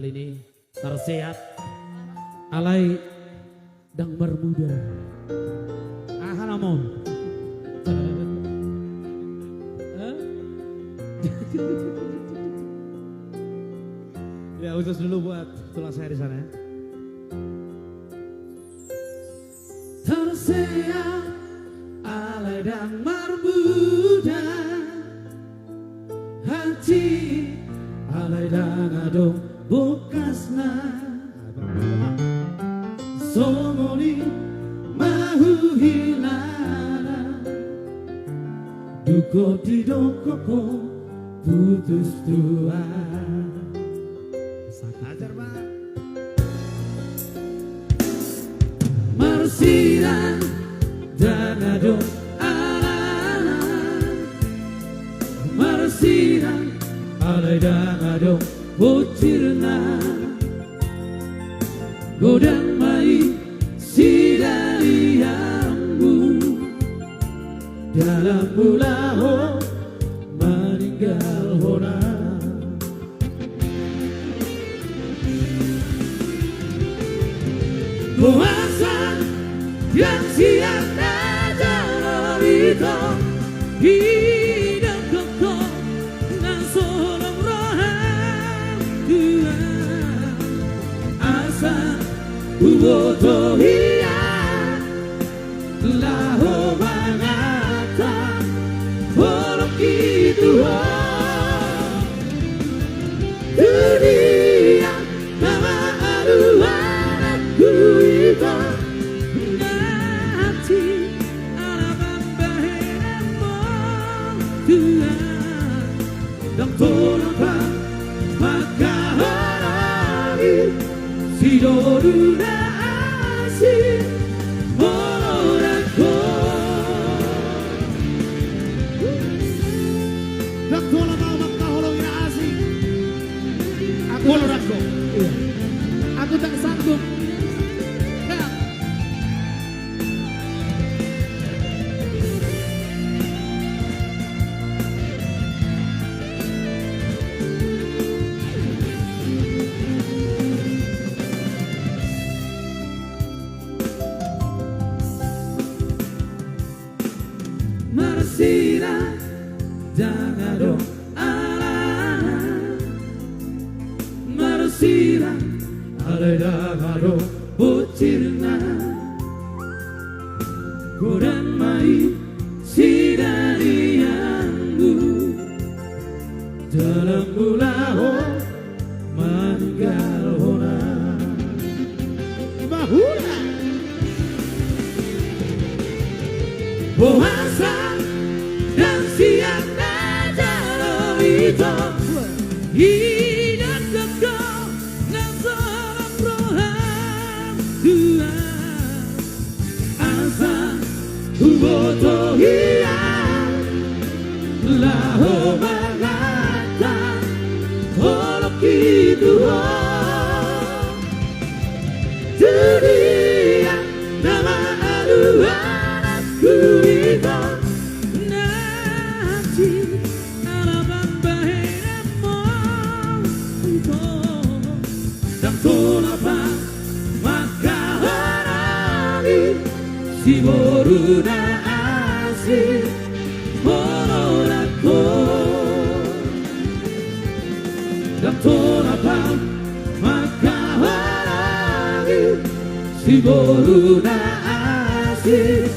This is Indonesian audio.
kali ini tersehat alai dang bermuda namun ya khusus dulu buat tulang saya di sana ya. Tersehat alai dan bermuda hati alai dan adong bukasna somoni mahu hilana duko tidokoko putus tua ajar banget marsiran dan adong alana marsiran alai dan adong bocirna godang mai sidariambu dalam bulaho meninggal hona puasa yang siap dalam itu hidup kokoh dan seorang rohan Tuhan asa uboto hiya laho mangata holok itu dunia nama aduan aku itu ngati alaman bahiramo Tuhan dan tolong maka harami sidoruna aku tak sanggup Marsira jangan dong alana Marsira alai dagado bocirna godang mai sidarianmu dalam bulaho meninggal hona bahula puasa dan siap dalam itu hidup kekal dan seorang rohan Tuhan asa uboto hilang laho mangata holok itu dunia nama aduan aku itu nanti alaman bahiramo itu dan tolapa maka harami si boruna asih monolako dan tolapa maka harami si boruna asih